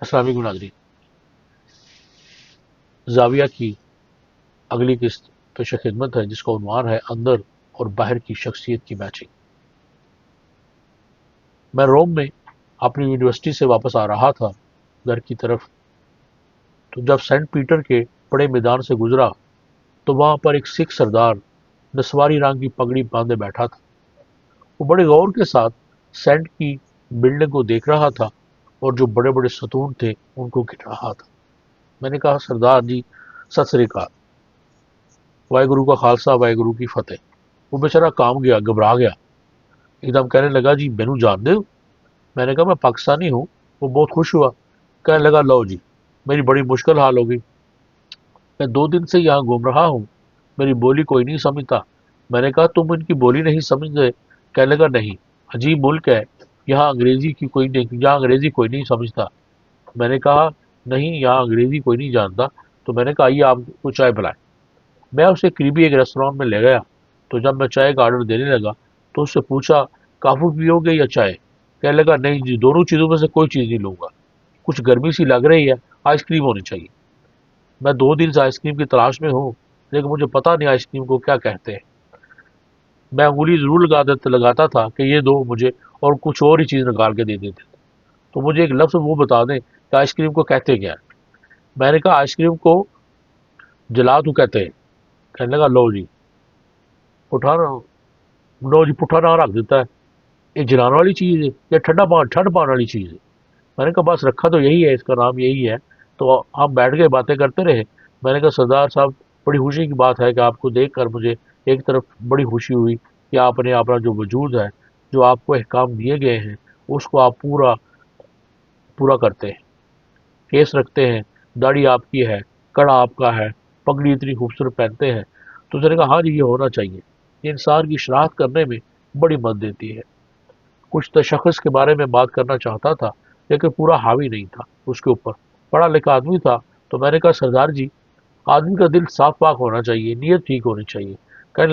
السلام علیکم ناظرین، زاویہ کی اگلی قسط پیش خدمت ہے جس کا عنوان ہے اندر اور باہر کی شخصیت کی میچنگ۔ میں روم میں اپنی یونیورسٹی سے واپس آ رہا تھا گھر کی طرف، تو جب سینٹ پیٹر کے بڑے میدان سے گزرا تو وہاں پر ایک سکھ سردار نسواری رنگ کی پگڑی باندھے بیٹھا تھا۔ وہ بڑے غور کے ساتھ سینٹ کی بلڈنگ کو دیکھ رہا تھا اور جو بڑے بڑے ستون تھے ان کو گن رہا تھا۔ میں نے کہا، سردار جی، ست سری اکال، واحد گرو کا خالصہ، واحد گرو کی فتح۔ وہ بیچارہ کام گیا، گھبرا گیا، ایک دم کہنے لگا، جی مینو جان دے ہو؟ میں نے کہا، میں پاکستانی ہوں۔ وہ بہت خوش ہوا، کہنے لگا، لو جی، میری بڑی مشکل حال ہو گئی، میں 2 دن سے یہاں گھوم رہا ہوں، میری بولی کوئی نہیں سمجھتا۔ میں نے کہا، تم ان کی بولی نہیں سمجھتے؟ کہنے لگا، نہیں، عجیب ملک ہے، یہاں انگریزی کوئی نہیں سمجھتا۔ میں نے کہا، نہیں، یہاں انگریزی کوئی نہیں جانتا۔ تو میں نے کہا، آئیے آپ کو چائے پلائیں۔ میں اسے قریبی ایک ریستوران میں لے گیا، تو جب میں چائے کا آرڈر دینے لگا تو اس سے پوچھا، کافی پیو گے یا چائے؟ کہنے لگا، نہیں جی، دونوں چیزوں میں سے کوئی چیز نہیں لوں گا، کچھ گرمی سی لگ رہی ہے، آئس کریم ہونی چاہیے۔ میں 2 دن سے آئس کریم کی تلاش میں ہوں، لیکن مجھے پتا نہیں آئس کریم کو کیا کہتے ہیں۔ میں انگلی ضرور لگاتا تھا کہ یہ دو مجھے، اور کچھ اور ہی چیز نکال کے دے دیتے تھے۔ تو مجھے ایک لفظ وہ بتا دیں کہ آئس کریم کو کہتے کیا ہے۔ میں نے کہا، آئس کریم کو جلاتو کہتے ہیں۔ کہنے لگا، لو جی، پٹھانا، لو جی، پٹھا نہ رکھ دیتا ہے، یہ جلانے والی چیز ہے یا ٹھنڈ پان والی چیز ہے؟ میں نے کہا، بس رکھا تو یہی ہے، اس کا نام یہی ہے۔ تو ہم بیٹھ کے باتیں کرتے رہے۔ میں نے کہا، سردار صاحب، بڑی خوشی کی بات ہے کہ آپ کو دیکھ کر مجھے ایک طرف بڑی خوشی ہوئی کہ آپ نے اپنا جو وجود ہے، جو آپ کو احکام دیے گئے ہیں، اس کو آپ پورا پورا کرتے ہیں، کیس رکھتے ہیں، داڑھی آپ کی ہے، کڑا آپ کا ہے، پگڑی اتنی خوبصورت پہنتے ہیں۔ تو اس نے کہا، ہاں جی، یہ ہونا چاہیے، یہ انسان کی شناخت کرنے میں بڑی مدد دیتی ہے۔ کچھ تشخص کے بارے میں بات کرنا چاہتا تھا، لیکن پورا حاوی نہیں تھا اس کے اوپر، پڑھا لکھا آدمی تھا۔ تو میں نے کہا، سردار جی، آدمی کا دل صاف پاک ہونا چاہیے، نیت ٹھیک ہونی چاہیے۔ کہنے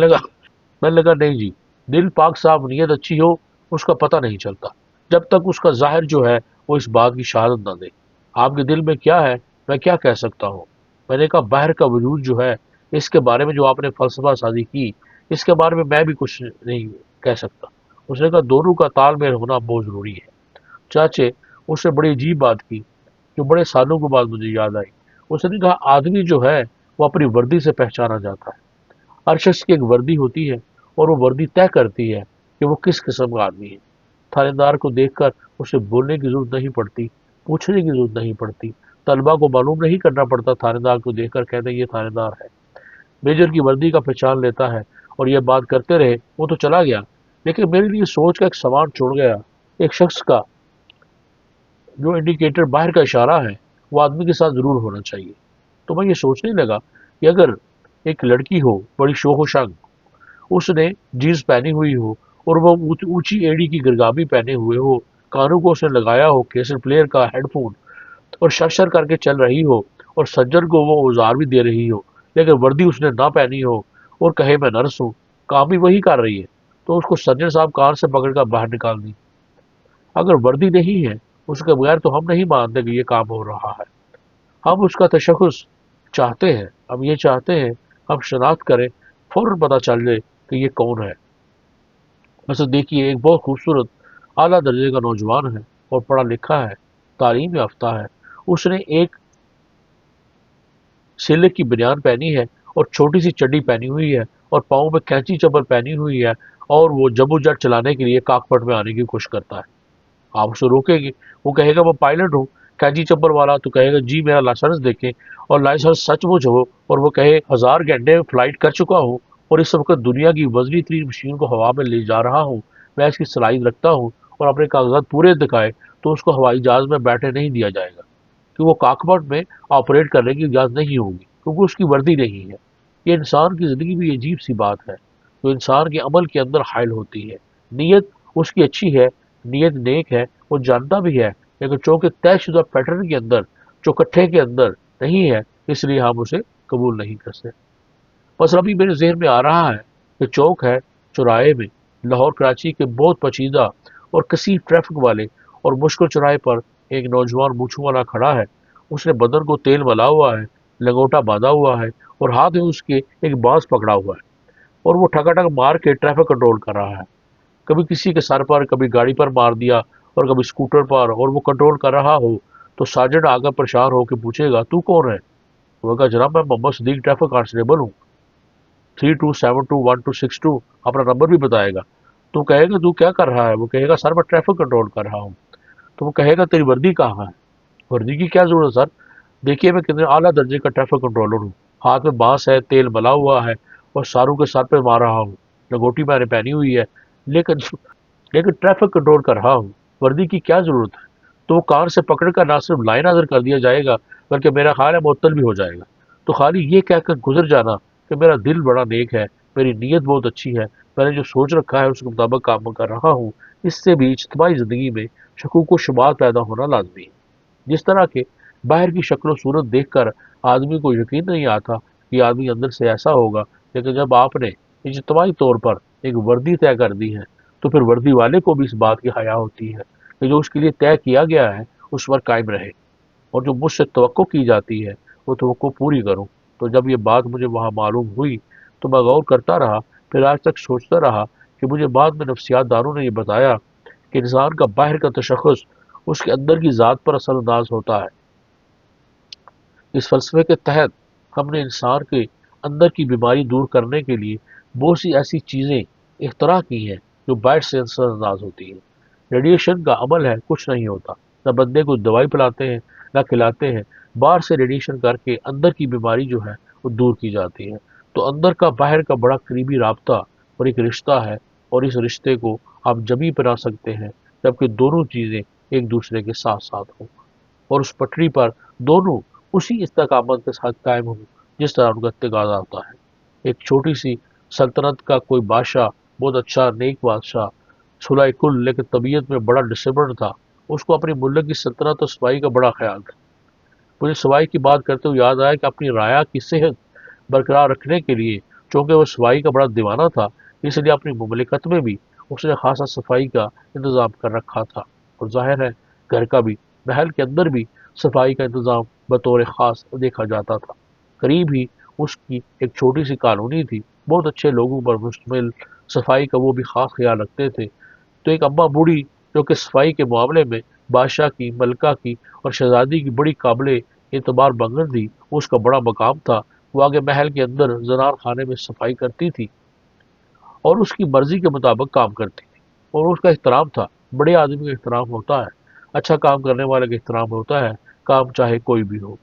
لگا نہیں جی، دل پاک صاف، نیت اچھی ہو، اس کا پتہ نہیں چلتا جب تک اس کا ظاہر جو ہے وہ اس بات کی شہادت نہ دے۔ آپ کے دل میں کیا ہے، میں کیا کہہ سکتا ہوں؟ میں نے کہا، باہر کا وجود جو ہے، اس کے بارے میں جو آپ نے فلسفہ سازی کی، اس کے بارے میں بھی کچھ نہیں کہہ سکتا۔ اس نے کہا، دونوں کا تال میل ہونا بہت ضروری ہے۔ چاچے، اس نے بڑی عجیب بات کی جو بڑے سالوں کے بعد مجھے یاد آئی۔ اس نے کہا، آدمی جو ہے وہ اپنی وردی سے پہچانا جاتا ہے۔ ہر شخص کی ایک وردی ہوتی ہے، اور وہ وردی طے کرتی ہے کہ وہ کس قسم کا آدمی ہے۔ تھانے دار کو دیکھ کر اسے بولنے کی ضرورت نہیں پڑتی، پوچھنے کی ضرورت نہیں پڑتی، طلبہ کو معلوم نہیں کرنا پڑتا، تھانے دار کو دیکھ کر کہتے ہیں یہ تھانے دار ہے۔ میجر کی وردی کا پہچان لیتا ہے، اور یہ بات کرتے رہے، وہ تو چلا گیا، لیکن میرے لیے سوچ کا ایک سامان چھوڑ گیا، ایک شخص کا جو انڈیکیٹر باہر کا اشارہ ہے وہ آدمی کے ساتھ ضرور ہونا چاہیے۔ تو میں یہ سوچنے لگا کہ اگر ایک لڑکی ہو بڑی شوخ و شنگ، اس نے جینس پہنی ہوئی ہو، اور وہ اونچی ایڑی کی گرگابی پہنے ہوئے ہو، کانوں کو اس نے لگایا ہو کیسٹ پلیئر کا ہیڈ فون، اور شر شر کر کے چل رہی ہو، اور سجن کو وہ اوزار بھی دے رہی ہو، لیکن وردی اس نے نہ پہنی ہو، اور کہے میں نرس ہوں، کام بھی وہی کر رہی ہے، تو اس کو سجن صاحب کان سے پکڑ کر باہر نکال دیں۔ اگر وردی نہیں ہے اس کے بغیر تو ہم نہیں مانتے کہ یہ کام ہو رہا ہے۔ ہم اس کا تشخص چاہتے ہیں، ہم یہ چاہتے ہیں ہم شناخت کریں، فوراً پتہ چل جائے کہ یہ کون ہے۔ مثلا دیکھیے، ایک بہت خوبصورت اعلیٰ درجے کا نوجوان ہے، اور پڑھا لکھا ہے، تعلیم یافتہ ہے۔ اس نے ایک سلک کی بنیان پہنی ہے، اور چھوٹی سی چڈی پہنی ہوئی ہے، اور پاؤں میں کینچی چپل پہنی ہوئی ہے، اور وہ جب و جٹ چلانے کے لیے کاکپٹ میں آنے کی کوشش کرتا ہے۔ آپ اسے روکیں گے، وہ کہے گا میں پائلٹ ہوں، کینچی چپل والا تو کہے گا جی میرا لائسنس دیکھیں، اور لائسنس سچ مچ ہو، اور وہ کہے 1000 گھنٹے فلائٹ کر چکا ہوں، اور اس وقت دنیا کی وزنی ترین مشین کو ہوا میں لے جا رہا ہوں، میں اس کی صلاحیت رکھتا ہوں، اور اپنے کاغذات پورے دکھائے، تو اس کو ہوائی جہاز میں بیٹھے نہیں دیا جائے گا، کہ وہ کاکپٹ میں آپریٹ کرنے کی اجازت نہیں ہوگی، کیونکہ اس کی وردی نہیں ہے۔ یہ انسان کی زندگی بھی عجیب سی بات ہے جو انسان کے عمل کے اندر حائل ہوتی ہے۔ نیت اس کی اچھی ہے، نیت نیک ہے، وہ جانتا بھی ہے، لیکن چونکہ طے شدہ پیٹرن کے اندر، چوکٹھے کے اندر نہیں ہے، اس لیے ہم اسے قبول نہیں کرتے۔ بس ابھی میرے ذہن میں آ رہا ہے کہ چوک ہے چوراہے میں، لاہور کراچی کے بہت پیچیدہ اور کثیر ٹریفک والے اور مشکل چوراہے پر ایک نوجوان مونچھوں والا کھڑا ہے، اس نے بدن کو تیل ملا ہوا ہے، لنگوٹا باندھا ہوا ہے اور ہاتھ میں اس کے ایک بانس پکڑا ہوا ہے، اور وہ ٹھگا ٹھگ مار کے ٹریفک کنٹرول کر رہا ہے۔ کبھی کسی کے سر پر، کبھی گاڑی پر مار دیا اور کبھی اسکوٹر پر، اور وہ کنٹرول کر رہا ہو تو سارجنٹ آ کر پریشان ہو کے پوچھے گا تو کون ہے؟ وہ کہا جناب میں محمد صدیق ٹریفک کانسٹیبل ہوں، 32721262، اپنا نمبر بھی بتائے گا۔ تو کہے گا تو کیا کر رہا ہے؟ وہ کہے گا سر میں ٹریفک کنٹرول کر رہا ہوں۔ تو وہ کہے گا تیری وردی کہاں ہے؟ وردی کی کیا ضرورت سر؟ دیکھیے میں کتنے اعلیٰ درجے کا ٹریفک کنٹرولر ہوں، ہاتھ میں بانس ہے، تیل ملا ہوا ہے اور ساروں کے سر پہ مار رہا ہوں، لنگوٹی میں نے پہنی ہوئی ہے، لیکن لیکن ٹریفک کنٹرول کر رہا ہوں، وردی کی کیا ضرورت ہے؟ تو وہ کار سے پکڑ کر نہ صرف لائن نظر کر دیا جائے گا بلکہ میرا خیال ہے معطل بھی ہو جائے گا۔ تو خالی یہ کہہ کر گزر جانا کہ میرا دل بڑا نیک ہے، میری نیت بہت اچھی ہے، میں نے جو سوچ رکھا ہے اس کے مطابق کام کر رہا ہوں، اس سے بھی اجتماعی زندگی میں شکوک و شبہات پیدا ہونا لازمی ہے۔ جس طرح کہ باہر کی شکل و صورت دیکھ کر آدمی کو یقین نہیں آتا کہ آدمی اندر سے ایسا ہوگا، لیکن جب آپ نے اجتماعی طور پر ایک وردی طے کر دی ہے تو پھر وردی والے کو بھی اس بات کی حیا ہوتی ہے کہ جو اس کے لیے طے کیا گیا ہے اس پر قائم رہے، اور جو مجھ سے توقع کی جاتی ہے وہ توقع پوری کروں۔ تو جب یہ بات مجھے وہاں معلوم ہوئی تو میں غور کرتا رہا، پھر آج تک سوچتا رہا کہ مجھے بعد میں نفسیات دانوں نے یہ بتایا کہ انسان کا باہر کا تشخص اس کے اندر کی ذات پر اثر انداز ہوتا ہے۔ اس فلسفے کے تحت ہم نے انسان کے اندر کی بیماری دور کرنے کے لیے بہت سی ایسی چیزیں اختراع کی ہیں جو باہر سے اثر انداز ہوتی ہیں۔ ریڈیشن کا عمل ہے، کچھ نہیں ہوتا، نہ بندے کو دوائی پلاتے ہیں نہ کھلاتے ہیں، باہر سے ریڈیشن کر کے اندر کی بیماری جو ہے وہ دور کی جاتی ہے۔ تو اندر کا باہر کا بڑا قریبی رابطہ اور ایک رشتہ ہے، اور اس رشتے کو آپ جبھی بنا سکتے ہیں جبکہ دونوں چیزیں ایک دوسرے کے ساتھ ساتھ ہوں، اور اس پٹری پر دونوں اسی استقامت کے ساتھ قائم ہوں جس طرح ان کا تقاضا ہوتا ہے۔ ایک چھوٹی سی سلطنت کا کوئی بادشاہ، بہت اچھا نیک بادشاہ، صلح کل لیکن طبیعت میں بڑا ڈسپلن تھا، اس کو اپنی ملک کی سلطنت اور صفائی کا بڑا خیال تھا۔ مجھے صفائی کی بات کرتے ہوئے یاد آیا کہ اپنی رعایا کی صحت برقرار رکھنے کے لیے، چونکہ وہ صفائی کا بڑا دیوانہ تھا، اس لیے اپنی مملکت میں بھی اس نے خاصا صفائی کا انتظام کر رکھا تھا، اور ظاہر ہے گھر کا بھی، محل کے اندر بھی صفائی کا انتظام بطور خاص دیکھا جاتا تھا۔ قریب ہی اس کی ایک چھوٹی سی کالونی تھی، بہت اچھے لوگوں پر مشتمل، صفائی کا وہ بھی خاص خیال رکھتے تھے۔ تو ایک اماں بوڑھی جو کہ صفائی کے معاملے میں بادشاہ کی، ملکہ کی اور شہزادی کی بڑی قابل اعتبار بنگن تھی، اس کا بڑا مقام تھا، وہ آگے محل کے اندر زنار خانے میں صفائی کرتی تھی اور اس کی مرضی کے مطابق کام کرتی تھی، اور اس کا احترام تھا۔ بڑے آدمی کا احترام ہوتا ہے، اچھا کام کرنے والے کا احترام ہوتا ہے، کام چاہے کوئی بھی ہو۔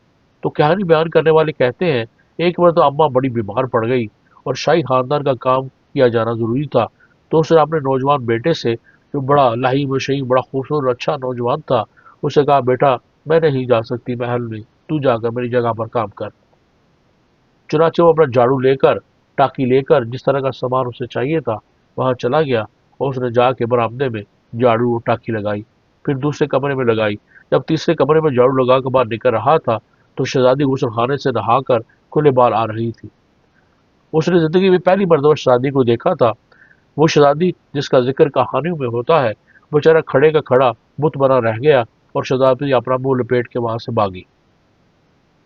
تو کہانی بیان کرنے والے کہتے ہیں ایک بار تو اماں بڑی بیمار پڑ گئی اور شاہی خاندان کا کام کیا جانا ضروری تھا، تو اس نے اپنے نوجوان بیٹے سے، جو بڑا لہی و شہی، بڑا خوبصورت اچھا نوجوان تھا، اسے کہا بیٹا میں نہیں جا سکتی محل میں، تو جا کر میری جگہ پر کام کر۔ چنانچہ وہ اپنا جھاڑو لے کر، ٹاکی لے کر، جس طرح کا سامان اسے چاہیے تھا وہاں چلا گیا، اور اس نے جا کے برآمدے میں جھاڑو اور ٹاکی لگائی، پھر دوسرے کمرے میں لگائی۔ جب تیسرے کمرے میں جھاڑو لگا کے باہر نکل رہا تھا تو شہزادی غسل خانے سے نہا کر کھلے بال آ رہی تھی۔ اس نے زندگی میں پہلی مرتبہ شہزادی کو دیکھا تھا، وہ شہزادی جس کا ذکر کہانیوں میں ہوتا ہے، بیچارہ کھڑے کا کھڑا بت بنا رہ گیا، اور شہزادی اپنا منہ لپیٹ کے وہاں سے بھاگی،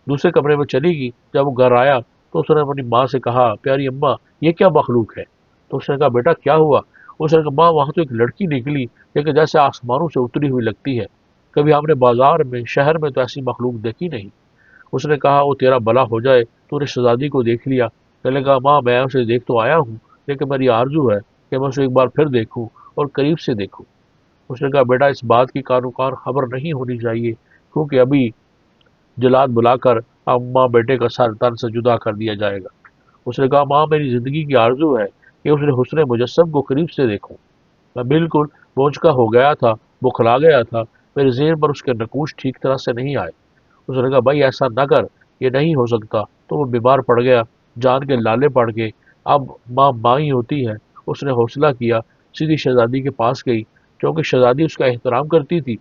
دوسرے کمرے میں چلی گئی۔ جب وہ گھر آیا تو اس نے اپنی ماں سے کہا پیاری اماں یہ کیا مخلوق ہے؟ تو اس نے کہا بیٹا کیا ہوا؟ اس نے کہا ماں وہاں تو ایک لڑکی نکلی لیکن جیسے آسمانوں سے اتری ہوئی لگتی ہے، کبھی ہم نے بازار میں، شہر میں تو ایسی مخلوق دیکھی نہیں۔ اس نے کہا وہ تیرا بھلا ہو جائے، تو نے شہزادی کو دیکھ لیا؟ کہنے لگا ماں میں اسے دیکھ تو آیا ہوں لیکن میری آرزو ہے کہ میں اسے ایک بار پھر دیکھوں اور قریب سے دیکھوں۔ اس نے کہا بیٹا اس بات کی کانو کان خبر نہیں ہونی چاہیے، کیونکہ ابھی جلاد بلا کر اماں بیٹے کا سر تن سے جدا کر دیا جائے گا۔ اس نے کہا ماں میری زندگی کی آرزو ہے کہ اس نے حسن مجسم کو قریب سے دیکھوں۔ میں بالکل بونچکا ہو گیا تھا، بکھلا گیا تھا، میرے ذہن پر اس کے نقوش ٹھیک طرح سے نہیں آئے۔ اس نے کہا بھائی ایسا نہ کر، یہ نہیں ہو سکتا۔ تو وہ بیمار پڑ گیا، جان کے لالے پڑ گئے، اب ماں ماں ہی ہوتی ہے۔ اس نے حوصلہ کیا، سیدھی شہزادی کے پاس گئی، کیونکہ شہزادی اس کا احترام کرتی تھی،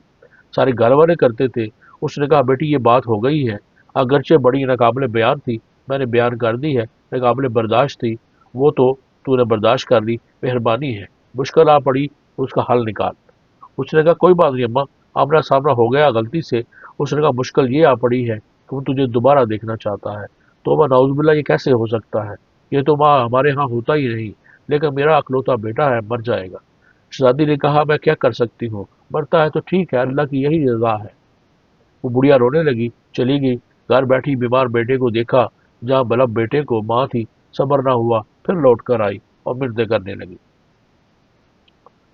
سارے گھر والے کرتے تھے۔ اس نے کہا بیٹی یہ بات ہو گئی ہے، اگرچہ بڑی ناقابل بیان تھی، میں نے بیان کر دی ہے، ناقابل برداشت تھی، وہ تو نے برداشت کر لی، مہربانی ہے، مشکل آ پڑی اس کا حل نکال۔ اس نے کہا کوئی بات نہیں اماں، آمنا سامنا ہو گیا غلطی سے۔ اس نے کہا مشکل یہ آ پڑی ہے کہ وہ تجھے دوبارہ دیکھنا چاہتا ہے۔ توبہ نعوذ باللہ، یہ کیسے ہو سکتا ہے؟ یہ تو ماں ہمارے ہاں ہوتا ہی نہیں، لیکن میرا اکلوتا بیٹا ہے، مر جائے گا۔ شہزادی نے کہا میں کیا کر سکتی ہوں، مرتا ہے تو ٹھیک ہے، اللہ کی یہی رضا ہے۔ وہ بڑھیا رونے لگی، چلی گئی۔ گھر بیٹھی بیمار بیٹے کو دیکھا، جہاں بلب بیٹے کو ماں تھی، صبر نہ ہوا، پھر لوٹ کر آئی اور منتیں کرنے لگی۔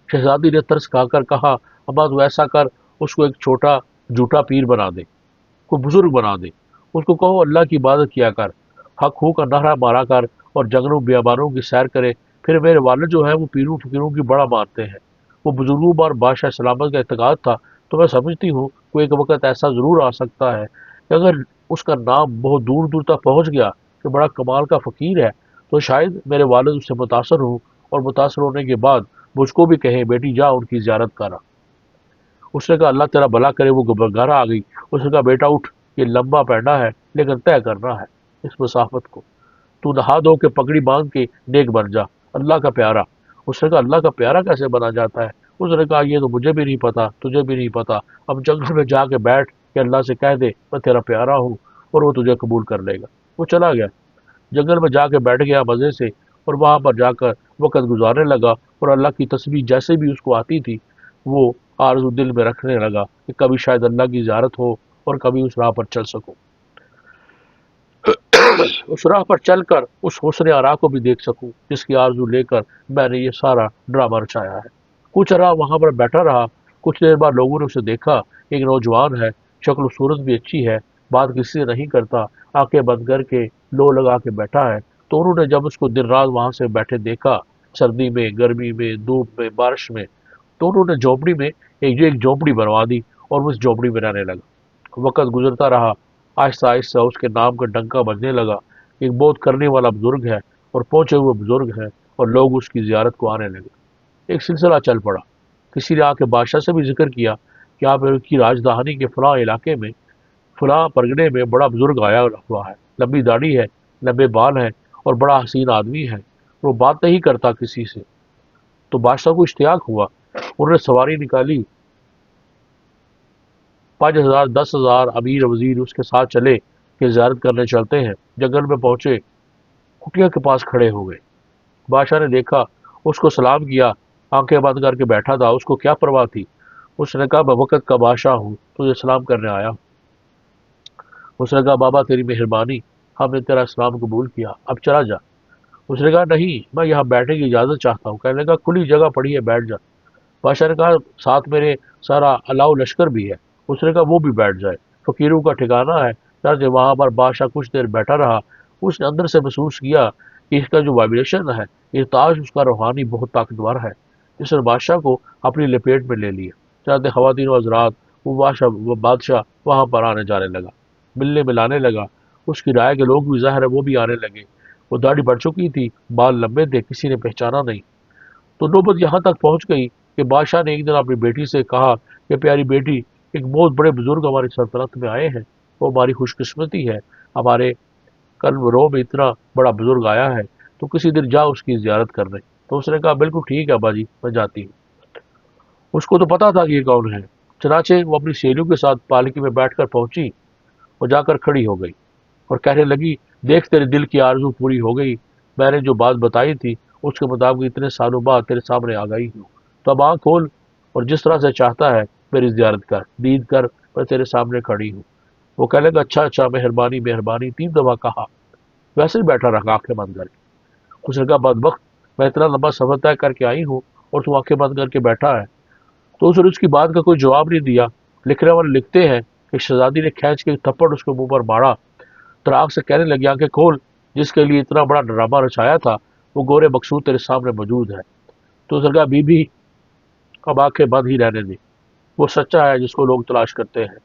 شہزادی نے ترس کھا کر کہا اماں تو ایسا کر، اس کو ایک چھوٹا جھوٹا پیر بنا دے، کوئی بزرگ بنا دے، اس کو کہو اللہ کی عبادت کیا کر، حق ہو کا نعرہ مارا کر اور جنگلوں بیابانوں کی سیر کرے۔ پھر میرے والد جو ہیں وہ پیروں فقیروں کی بڑا مانتے ہیں، وہ بزرگوں اور بادشاہ سلامت کا اعتقاد تھا، تو میں سمجھتی ہوں کہ ایک وقت ایسا ضرور آ سکتا ہے کہ اگر اس کا نام بہت دور دور تک پہنچ گیا کہ بڑا کمال کا فقیر ہے، تو شاید میرے والد اس سے متاثر ہوں، اور متاثر ہونے کے بعد مجھ کو بھی کہیں بیٹی جا ان کی زیارت کرا۔ اس نے کہا اللہ تیرا بھلا کرے۔ وہ گھبرا آ گئی۔ اس نے کہا بیٹا اٹھ، یہ لمبا پڑنا ہے لیکن طے کرنا ہے اس مسافت کو، تو نہا دھو کے پگڑی باندھ کے نیک بن جا، اللہ کا پیارا۔ اس نے کہا اللہ کا پیارا کیسے بنا جاتا ہے؟ اس نے کہا یہ تو مجھے بھی نہیں پتا، تجھے بھی نہیں پتا، اب جنگل میں جا کے بیٹھ کہ اللہ سے کہہ دے میں تیرا پیارا ہوں اور وہ تجھے قبول کر لے گا۔ وہ چلا گیا، جنگل میں جا کے بیٹھ گیا مزے سے، اور وہاں پر جا کر وقت گزارنے لگا، اور اللہ کی تسبیح جیسے بھی اس کو آتی تھی وہ آرزو دل میں رکھنے لگا کہ کبھی شاید اللہ کی زیارت ہو اور کبھی اس راہ پر چل سکوں، اس راہ پر چل کر اس حسن آرا کو بھی دیکھ سکوں جس کی آرزو لے کر میں نے یہ سارا ڈرامہ رچایا ہے۔ کچھ راہ وہاں پر بیٹھا رہا، کچھ دیر بعد لوگوں نے اسے دیکھا، ایک نوجوان ہے، شکل و صورت بھی اچھی ہے، بات کسی سے نہیں کرتا، آنکھیں بند کر کے لو لگا کے بیٹھا ہے۔ تو انہوں نے جب اس کو دن رات وہاں سے بیٹھے دیکھا، سردی میں، گرمی میں، دھوپ میں، بارش میں، تو انہوں نے جھونپڑی میں ایک جھونپڑی بنوا دی اور وہ اس جھونپڑی میں رہنے لگا۔ وقت گزرتا رہا، آہستہ آہستہ اس کے نام کا ڈنکا بجنے لگا، ایک بہت کرنے والا بزرگ ہے اور پہنچے ہوئے بزرگ ہیں، اور لوگ اس کی زیارت کو آنے لگے۔ ایک سلسلہ چل پڑا، کسی نے آ کے بادشاہ سے بھی ذکر کیا کہ آپ کی راجدھانی کے فلاں علاقے میں، فلاں پرگنے میں بڑا بزرگ آیا ہوا ہے، لمبی داڑھی ہے، لمبے بال ہیں، اور بڑا حسین آدمی ہے، وہ بات نہیں کرتا کسی سے۔ تو بادشاہ کو اشتیاق ہوا، انہوں نے سواری نکالی، 5,000 10,000 امیر وزیر اس کے ساتھ چلے کہ زیارت کرنے چلتے ہیں۔ جنگل میں پہنچے، کٹیا کے پاس کھڑے ہو گئے۔ بادشاہ نے دیکھا، اس کو سلام کیا، آنکھیں بند کر کے بیٹھا تھا، اس کو کیا پرواہ تھی؟ اس نے کہا میں وقت کا بادشاہ ہوں، تجھے سلام کرنے آیا ہوں۔ اس نے کہا بابا تیری مہربانی، ہم نے تیرا اسلام قبول کیا، اب چلا جا۔ اس نے کہا نہیں، میں یہاں بیٹھنے کی اجازت چاہتا ہوں۔ کہنے لگا کھلی جگہ پڑی ہے، بیٹھ جا۔ بادشاہ نے کہا ساتھ میرے سارا الاؤ لشکر بھی ہے۔ اس نے کہا وہ بھی بیٹھ جائے، فقیروں کا ٹھکانہ ہے۔ چنانچہ وہاں پر بادشاہ کچھ دیر بیٹھا رہا۔ اس نے اندر سے محسوس کیا کہ اس کا جو وائبریشن ہے، یہ تاج اس کا روحانی بہت طاقتور ہے۔ اس نے بادشاہ کو اپنی لپیٹ میں لے لیا۔ چاہتے خواتین و حضرات، وہ بادشاہ وہاں پر آنے جانے لگا، ملنے ملانے لگا۔ اس کی رائے کے لوگ بھی ظاہر ہے وہ بھی آنے لگے۔ وہ داڑھی بڑھ چکی تھی، بال لمبے تھے، کسی نے پہچانا نہیں۔ تو نوبت یہاں تک پہنچ گئی کہ بادشاہ نے ایک دن اپنی بیٹی سے کہا کہ پیاری بیٹی، ایک بہت بڑے بزرگ ہماری سلطنت میں آئے ہیں، وہ ہماری خوش قسمتی ہے، ہمارے قلب رو میں اتنا بڑا بزرگ آیا ہے، تو کسی دن جا اس کی زیارت کرنے۔ تو اس نے کہا بالکل ٹھیک ہے ابا جی، میں جاتی ہوں۔ اس کو تو پتا تھا کہ یہ کون ہے۔ چنانچہ وہ اپنی سہیلیوں کے ساتھ پالکی میں بیٹھ کر پہنچی اور جا کر کھڑی ہو گئی اور کہنے لگی دیکھ تیرے دل کی آرزو پوری ہو گئی، میں نے جو بات بتائی تھی اس کے مطابق اتنے سالوں بعد تیرے سامنے آ گئی ہوں، تو اب آنکھ کھول اور جس طرح سے چاہتا ہے میری زیارت کر، دید کر، میں تیرے سامنے کھڑی ہوں۔ وہ کہنے لگا اچھا اچھا، مہربانی مہربانی، 3 دفعہ کہا، ویسے ہی بیٹھا رکھا آنکھیں بند کر کے۔ اس نے کہا بدبخت، میں اتنا لمبا سفر طے کر کے آئی ہوں اور تو آنکھیں بند کر کے بیٹھا ہے۔ تو اس نے اس کی بات کا کوئی جواب نہیں دیا۔ لکھنے والے لکھتے ہیں کہ شہزادی نے کھینچ کے تھپڑ اس کے منہ پر مارا، تراغ سے کہنے لگی آنکھیں کھول، جس کے لیے اتنا بڑا ڈرامہ رچایا تھا وہ گورے مقصود تیرے سامنے موجود ہے۔ تو اس نے کہا بی بی اب آنکھیں بند ہی رہنے دے، وہ سچا ہے جس کو لوگ تلاش کرتے ہیں،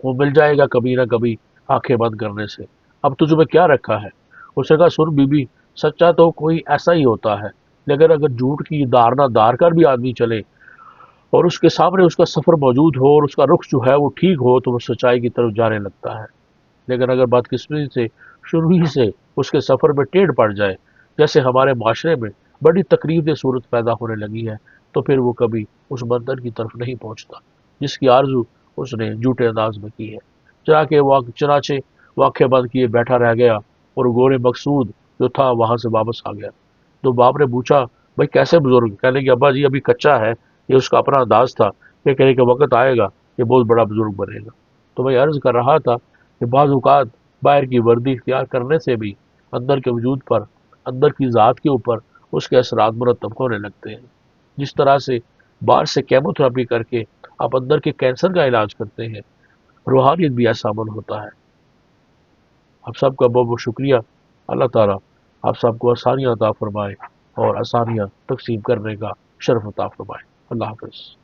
وہ مل جائے گا کبھی نہ کبھی آنکھیں بند کرنے سے، اب تجھ میں کیا رکھا ہے؟ اس نے کہا سن بی بی، سچا تو کوئی ایسا ہی ہوتا ہے، لیکن اگر جھوٹ کی دارنا دار کر بھی آدمی چلے اور اس کے سامنے اس کا سفر موجود ہو اور اس کا رخ جو ہے وہ ٹھیک ہو تو وہ سچائی کی طرف جانے لگتا ہے، لیکن اگر بدقسمتی سے شروع ہی سے اس کے سفر میں ٹیڑھ پڑ جائے، جیسے ہمارے معاشرے میں بڑی تقریب صورت پیدا ہونے لگی ہے، تو پھر وہ کبھی اس بندر کی طرف نہیں پہنچتا جس کی آرزو اس نے جھوٹے انداز میں کی ہے۔ چنانچہ واقعہ بند کیے بیٹھا رہ گیا اور گورے مقصود جو تھا وہاں سے واپس آ گیا۔ تو باپ نے پوچھا بھائی کیسے بزرگ؟ کہنے کہ ابا جی ابھی کچا ہے، یہ اس کا اپنا انداز تھا کہ کہنے کہ وقت آئے گا یہ بہت بڑا بزرگ بنے گا۔ تو میں عرض کر رہا تھا کہ بعض اوقات باہر کی وردی اختیار کرنے سے بھی اندر کے وجود پر، اندر کی ذات کے اوپر اس کے اثرات مرتب ہونے لگتے ہیں۔ جس طرح سے باہر سے کیموتھراپی کر کے آپ اندر کے کینسر کا علاج کرتے ہیں، روحانیت بھی ایسا عمل ہوتا ہے۔ آپ سب کا بہت بہت شکریہ۔ اللہ تعالیٰ آپ سب کو آسانیاں عطا فرمائے اور آسانیاں تقسیم کرنے کا شرف عطا فرمائے۔ اللہ حافظ۔